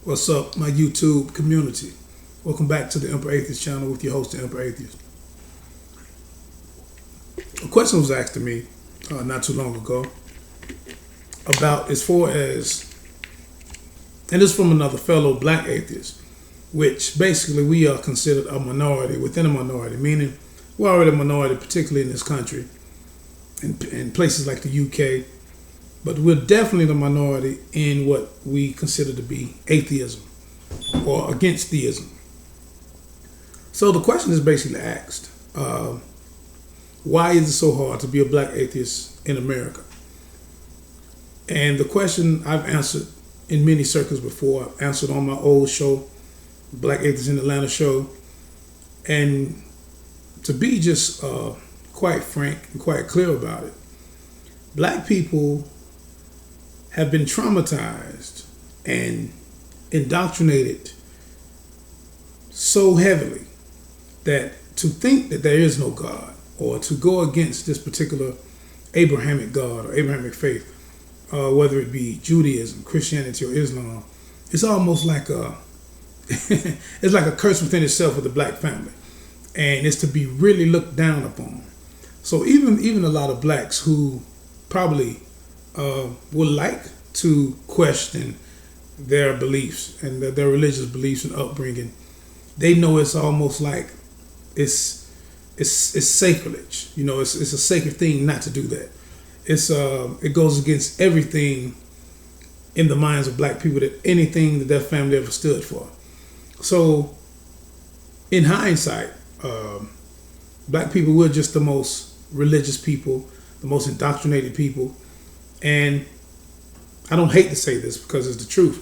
What's up, my YouTube community? Welcome back to the Emperor Atheist channel with your host, the Emperor Atheist. A question was asked to me not too long ago about as far as, and this is from another fellow Black Atheist, which basically we are considered a minority within a minority, meaning we're already a minority, particularly in this country, in places like the UK, but we're definitely the minority in what we consider to be atheism or against theism. So the question is basically asked, why is it so hard to be a Black atheist in America? And the question I've answered in many circles before. I've answered on my old show, Black Atheist in Atlanta show. And to be just quite frank and quite clear about it, Black people have been traumatized and indoctrinated so heavily that to think that there is no God or to go against this particular Abrahamic God or Abrahamic faith, whether it be Judaism, Christianity, or Islam, it's almost like it's like a curse within itself with the Black family, and it's to be really looked down upon. So even a lot of Blacks who probably would like to question their beliefs and their religious beliefs and upbringing, they know it's almost like it's sacrilege. You know, it's a sacred thing not to do that. It goes against everything in the minds of Black people, that anything that their family ever stood for. So in hindsight, Black people were just the most religious people, the most indoctrinated people. And I don't hate to say this because it's the truth,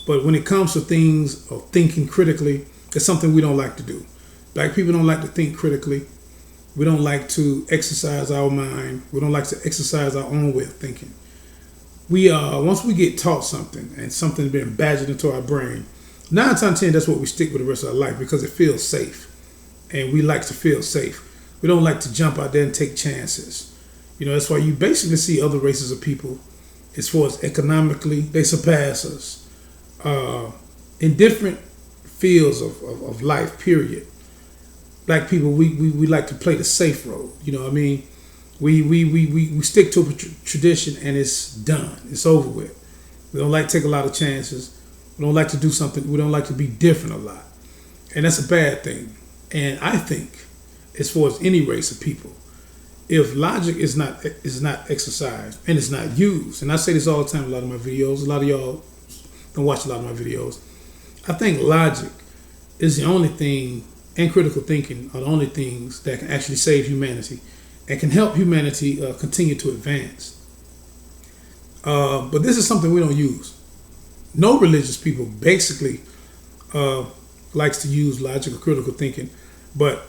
but when it comes to things of thinking critically, it's something we don't like to do. Black people don't like to think critically. We don't like to exercise our mind. We don't like to exercise our own way of thinking. Once we get taught something and something's been badgered into our brain, 9 times out of 10, that's what we stick with the rest of our life because it feels safe. And we like to feel safe. We don't like to jump out there and take chances. You know, that's why you basically see other races of people, as far as economically, they surpass us. In different fields of life, period. Black people, we like to play the safe road. You know what I mean? We stick to a tradition and it's done. It's over with. We don't like to take a lot of chances. We don't like to do something. We don't like to be different a lot. And that's a bad thing. And I think, as far as any race of people, if logic is not exercised and it's not used, and I say this all the time in a lot of my videos, a lot of y'all don't watch a lot of my videos, I think logic is the only thing, and critical thinking are the only things that can actually save humanity and can help humanity continue to advance. But this is something we don't use. No religious people basically likes to use logic or critical thinking, but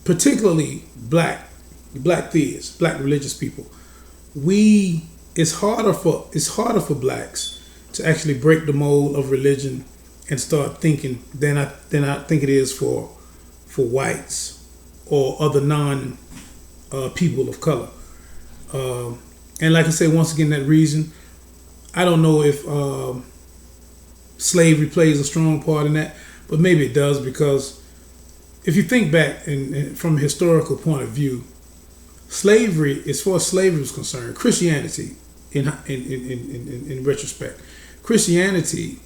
particularly black theists, Black religious people, it's harder for Blacks to actually break the mold of religion and start thinking than I think it is for whites or other non people of color. And like I said, once again, that reason, I don't know if slavery plays a strong part in that, but maybe it does, because if you think back and from a historical point of view, slavery, as far as slavery was concerned, Christianity, in retrospect, Christianity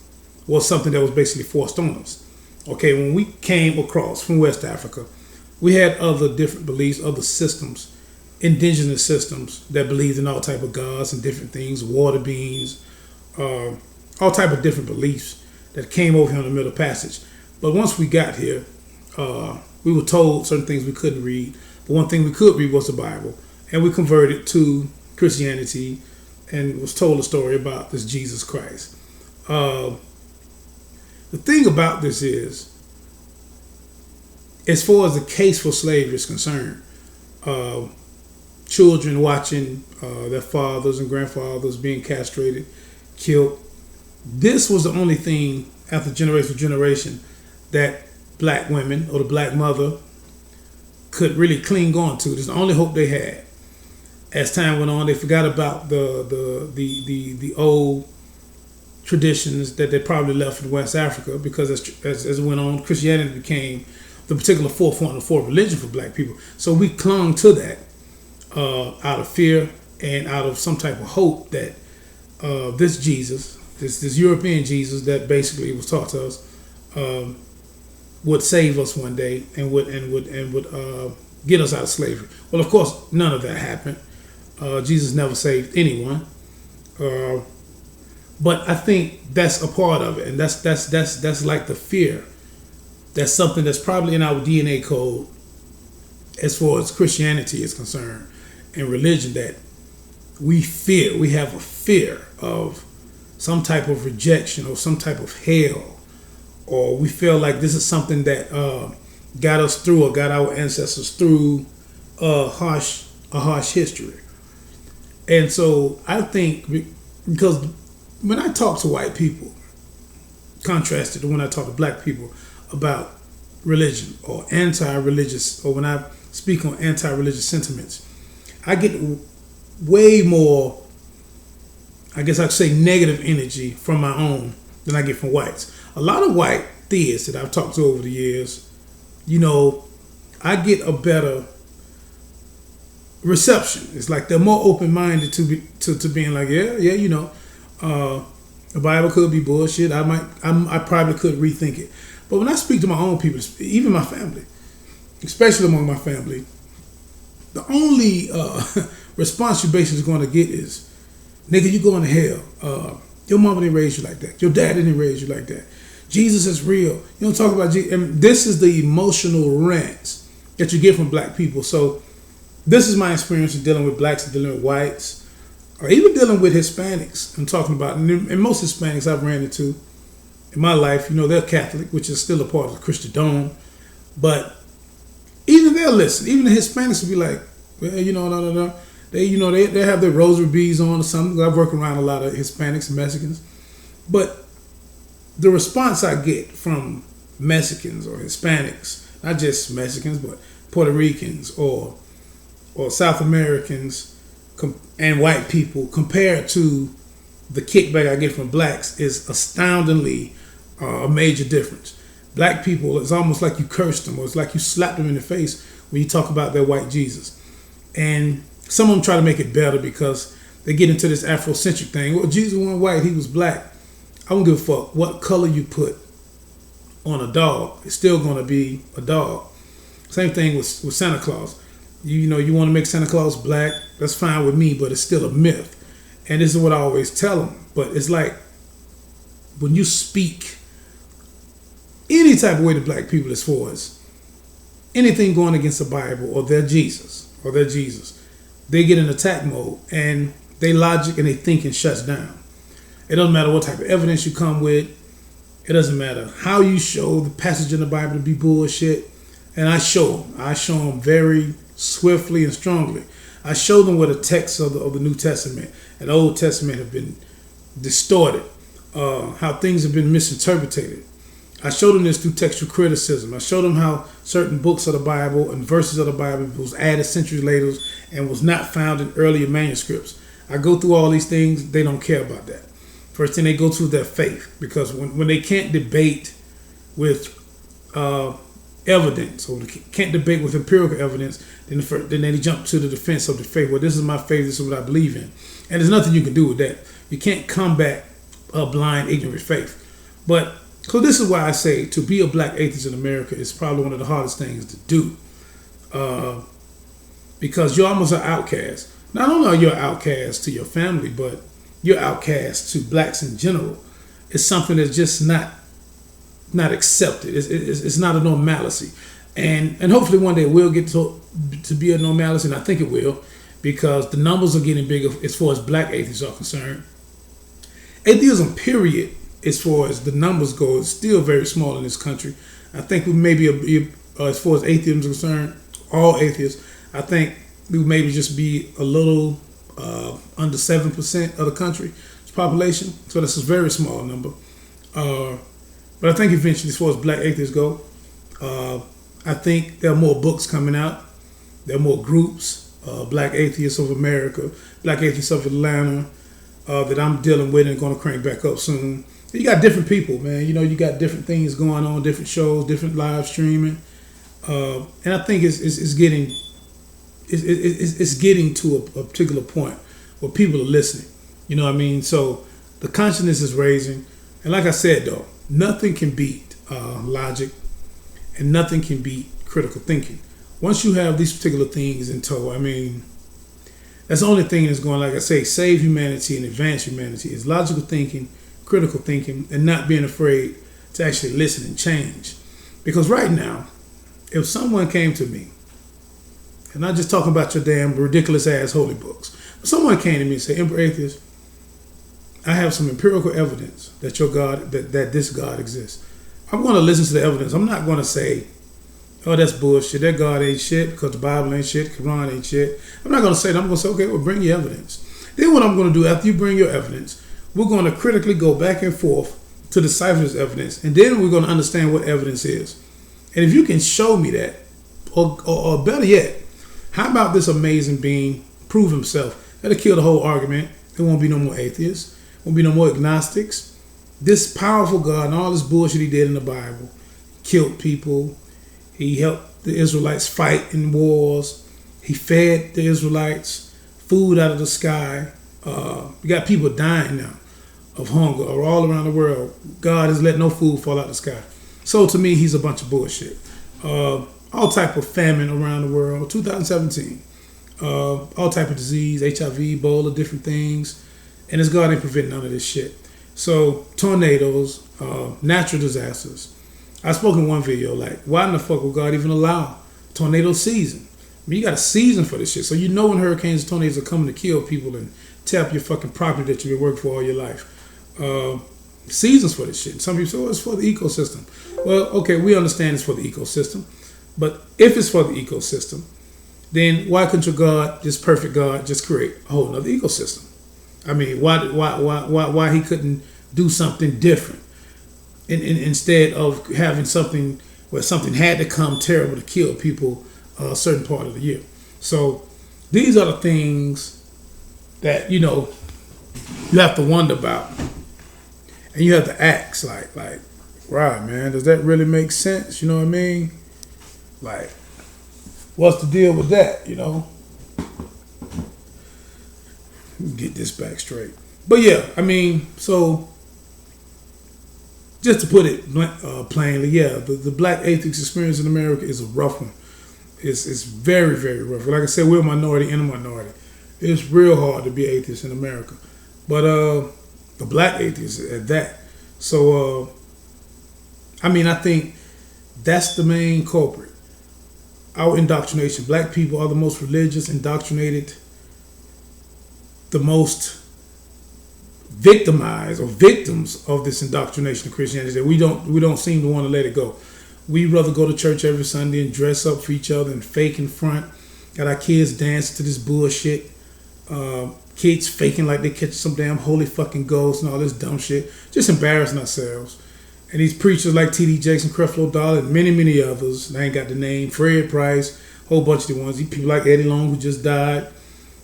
was something that was basically forced on us. Okay, when we came across from West Africa, we had other different beliefs, other systems, indigenous systems that believed in all type of gods and different things, water beings, all type of different beliefs that came over here on the Middle Passage. But once we got here, we were told certain things we couldn't read. But one thing we could read was the Bible, and we converted to Christianity and was told a story about this Jesus Christ. The thing about this is, as far as the case for slavery is concerned, children watching their fathers and grandfathers being castrated, killed, this was the only thing after generation to generation that Black women or the Black mother could really cling on to. This is the only hope they had. As time went on, they forgot about the old traditions that they probably left in West Africa, because as it went on, Christianity became the particular forefront and fourth religion for black people. So we clung to that out of fear and out of some type of hope that this Jesus, this European Jesus that basically was taught to us, would save us one day and would get us out of slavery. Well, of course, none of that happened. Jesus never saved anyone. But I think that's a part of it, and that's like the fear. That's something that's probably in our DNA code as far as Christianity is concerned and religion, that we fear. We have a fear of some type of rejection or some type of hell, or we feel like this is something that got us through or got our ancestors through a harsh history. And so I think, because when I talk to white people, contrasted to when I talk to black people about religion or anti-religious, or when I speak on anti-religious sentiments, I get way more, I guess I'd say, negative energy from my own than I get from whites. A lot of white theists that I've talked to over the years, I get a better reception. It's like they're more open-minded to being like, the Bible could be bullshit. I probably could rethink it. But when I speak to my own people, even my family, especially among my family, the only response you basically going to get is, nigga, you going to hell. Your mama didn't raise you like that. Your dad didn't raise you like that. Jesus is real. You don't talk about Jesus. And this is the emotional rants that you get from black people. So this is my experience in dealing with blacks and dealing with whites, or even dealing with Hispanics. I'm talking about, and most Hispanics I've ran into in my life, they're Catholic, which is still a part of the Christendom. But even they'll listen. Even the Hispanics will be like, well, They have their rosary beads on or something. I work around a lot of Hispanics and Mexicans. But the response I get from Mexicans or Hispanics, not just Mexicans, but Puerto Ricans or South Americans and white people, compared to the kickback I get from blacks, is astoundingly a major difference. Black people, it's almost like you cursed them, or it's like you slapped them in the face when you talk about their white Jesus. And some of them try to make it better because they get into this Afrocentric thing. Well, Jesus wasn't white, he was black. I don't give a fuck what color you put on a dog. It's still going to be a dog. Same thing with Santa Claus. You want to make Santa Claus black, that's fine with me, but it's still a myth. And this is what I always tell them. But it's like, when you speak any type of way to black people as far as anything going against the Bible or their Jesus, they get in attack mode, and their logic and their thinking shuts down. It doesn't matter what type of evidence you come with. It doesn't matter how you show the passage in the Bible to be bullshit. And I show them very swiftly and strongly. I show them where the texts of the New Testament and the Old Testament have been distorted, how things have been misinterpreted. I showed them this through textual criticism. I showed them how certain books of the Bible and verses of the Bible was added centuries later and was not found in earlier manuscripts. I go through all these things. They don't care about that. First thing they go through their faith, because when they can't debate with evidence, or they can't debate with empirical evidence, then they jump to the defense of the faith. Well, this is my faith. This is what I believe in. And there's nothing you can do with that. You can't combat a blind, ignorant faith. But so this is why I say to be a black atheist in America is probably one of the hardest things to do, because you're almost an outcast. Not only are you an outcast to your family, but you're outcast to blacks in general. It's something that's just not accepted. It's not a normalcy, and hopefully one day it will get to be a normalcy, and I think it will, because the numbers are getting bigger as far as black atheists are concerned. Atheism, period, as far as the numbers go, is still very small in this country. I think we maybe, as far as atheism is concerned, all atheists, I think we would maybe just be a little under 7% of the country's population. So that's a very small number. But I think eventually, as far as black atheists go, I think there are more books coming out. There are more groups, Black Atheists of America, Black Atheists of Atlanta, that I'm dealing with and going to crank back up soon. You got different people, man. You got different things going on, different shows, different live streaming, and I think it's getting to a particular point where people are listening. You know what I mean? So the consciousness is raising, and like I said, though, nothing can beat logic, and nothing can beat critical thinking. Once you have these particular things in tow, I mean, that's the only thing that's going, like I say, save humanity and advance humanity is logical thinking, critical thinking, and not being afraid to actually listen and change. Because right now, if someone came to me, and not just talking about your damn ridiculous ass holy books, but someone came to me and said, Emperor Atheist, I have some empirical evidence that your God, that this God exists. I'm going to listen to the evidence. I'm not going to say, oh, that's bullshit. That God ain't shit because the Bible ain't shit, Quran ain't shit. I'm not going to say that. I'm going to say, okay, well, bring your evidence. Then what I'm going to do after you bring your evidence, we're going to critically go back and forth to decipher this evidence, and then we're going to understand what evidence is. And if you can show me that, or better yet, how about this amazing being prove himself? That'll kill the whole argument. There won't be no more atheists. Won't be no more agnostics. This powerful God and all this bullshit he did in the Bible, killed people. He helped the Israelites fight in wars. He fed the Israelites food out of the sky. We got people dying now of hunger all around the world. God has let no food fall out of the sky. So to me, he's a bunch of bullshit. All type of famine around the world. 2017. All type of disease, HIV, Ebola, different things. And this God ain't preventing none of this shit. So tornadoes, natural disasters. I spoke in one video, like, why in the fuck would God even allow tornado season? I mean, you got a season for this shit. So you know when hurricanes and tornadoes are coming to kill people and tear up your fucking property that you've been working for all your life. Seasons for this shit. Some people say, oh, it's for the ecosystem. Well, okay, we understand it's for the ecosystem. But if it's for the ecosystem, then why couldn't your God, this perfect God, just create a whole nother ecosystem? I mean, why he couldn't do something different instead of having something where something had to come terrible to kill people a certain part of the year? So these are the things that, you have to wonder about. And you have to ask, like, right, man, does that really make sense? You know what I mean? Like, what's the deal with that, Get this back straight. But yeah, I mean, so just to put it plainly, yeah, the Black Atheist experience in America is a rough one. It's very, very rough. Like I said, we're a minority in a minority. It's real hard to be atheist in America. But the Black Atheists at that. So, I mean, I think that's the main culprit. Our indoctrination. Black people are the most religious, indoctrinated, the most victimized or victims of this indoctrination of Christianity that we don't seem to want to let it go. We'd rather go to church every Sunday and dress up for each other and fake in front. Got our kids dancing to this bullshit. Kids faking like they catch some damn holy fucking ghost and all this dumb shit. Just embarrassing ourselves. And these preachers like T.D. Jakes, Creflo Dollar, and many, many others. I ain't got the name. Fred Price, whole bunch of the ones. These people like Eddie Long, who just died.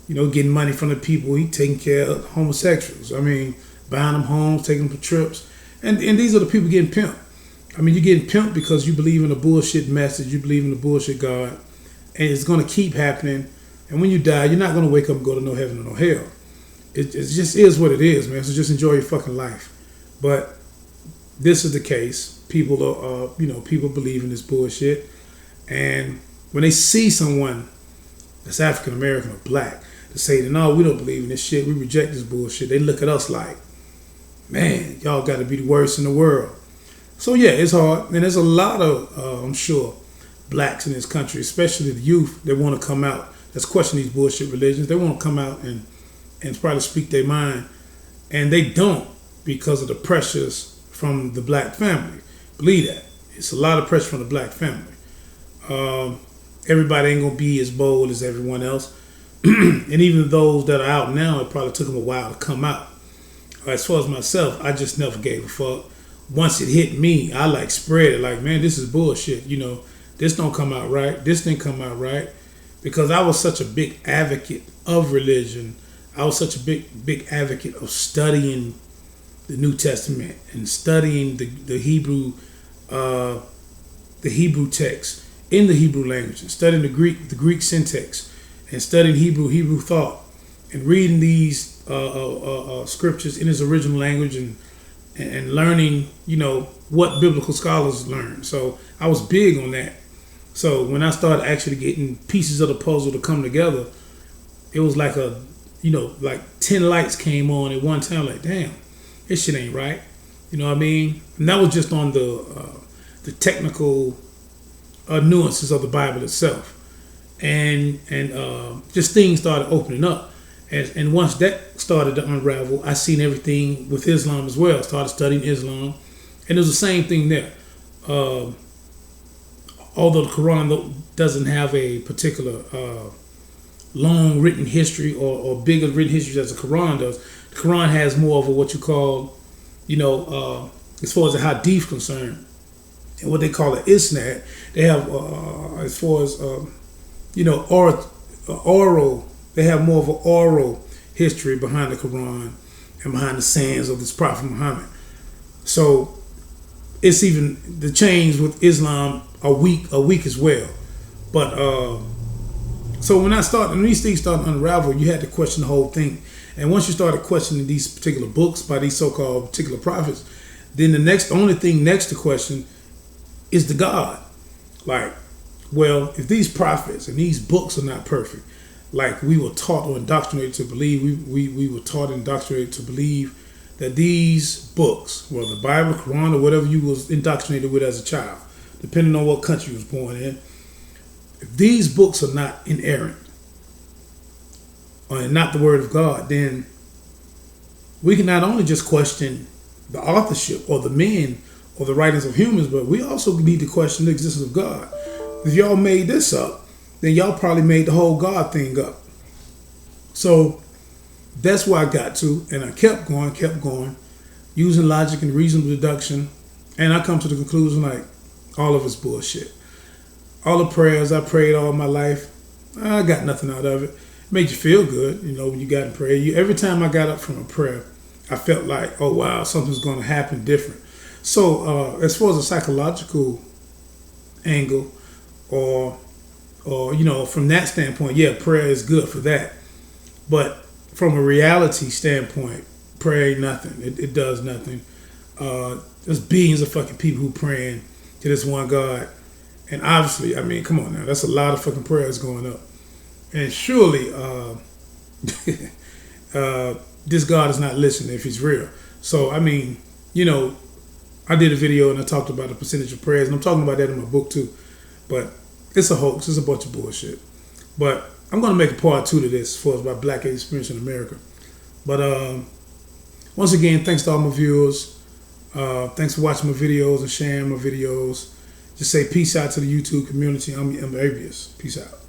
Getting money from the people. He taking care of homosexuals. I mean, buying them homes, taking them for trips. And these are the people getting pimped. I mean, you're getting pimped because you believe in a bullshit message. You believe in a bullshit God. And it's going to keep happening. And when you die, you're not going to wake up and go to no heaven or no hell. It just is what it is, man. So just enjoy your fucking life. But this is the case. People are, people believe in this bullshit. And when they see someone that's African American or black, to say that, no, we don't believe in this shit, we reject this bullshit, they look at us like, man, y'all got to be the worst in the world. So yeah, it's hard. And there's a lot of, I'm sure, blacks in this country, especially the youth, that want to come out, that's questioning these bullshit religions. They want to come out and probably speak their mind. And they don't because of the pressures from the black family. Believe that. It's a lot of pressure from the black family. Everybody ain't going to be as bold as everyone else. And even those that are out now, it probably took them a while to come out. As far as myself, I just never gave a fuck. Once it hit me, I spread it like, man, this is bullshit. This don't come out right. This didn't come out right. Because I was such a big advocate of religion. I was such a big advocate of studying the New Testament and studying the Hebrew text in the Hebrew language, and studying the Greek syntax, and studying Hebrew thought, and reading these scriptures in its original language, and learning, what biblical scholars learn. So I was big on that. So when I started actually getting pieces of the puzzle to come together, it was like like 10 lights came on at one time. Like, damn, this shit ain't right. You know what I mean? And that was just on the technical nuances of the Bible itself, and just things started opening up. And once that started to unravel, I seen everything with Islam as well. Started studying Islam, and it was the same thing there. Although the Quran doesn't have a particular long written history or bigger written history as the Quran does, the Quran has more of a what you call, as far as the hadith concerned, and what they call an isnad. They have as far as oral. They have more of an oral history behind the Quran and behind the sayings of this Prophet Muhammad. So it's even the chains with Islam are weak as well. But so when these things started to unravel, you had to question the whole thing. And once you started questioning these particular books by these so-called particular prophets, then the only thing next to question is the God. Like, well, if these prophets and these books are not perfect, like we were taught or indoctrinated to believe, we were taught and indoctrinated to believe that these books, whether the Bible, Quran, or whatever you was indoctrinated with as a child, depending on what country you was born in, if these books are not inerrant or not the word of God, then we can not only just question the authorship or the men or the writings of humans, but we also need to question the existence of God. If y'all made this up, then y'all probably made the whole God thing up. So that's where I got to, and I kept going, using logic and reasonable deduction, and I come to the conclusion like all of it's bullshit. All the prayers I prayed all my life, I got nothing out of it. It made you feel good, when you got in prayer. Every time I got up from a prayer, I felt like, oh wow, something's going to happen different. So as far as a psychological angle, or from that standpoint, yeah, prayer is good for that. But from a reality standpoint, prayer ain't nothing. It does nothing. There's billions of fucking people who praying to this one God. And obviously, I mean, come on now, that's a lot of fucking prayers going up. And surely this God is not listening if he's real. So, I mean, I did a video and I talked about the percentage of prayers, and I'm talking about that in my book too. But it's a hoax. It's a bunch of bullshit. But I'm going to make a part 2 to this as far as my Black Atheist experience in America. But once again, thanks to all my viewers. Thanks for watching my videos and sharing my videos. Just say peace out to the YouTube community. I'm Atheist. Peace out.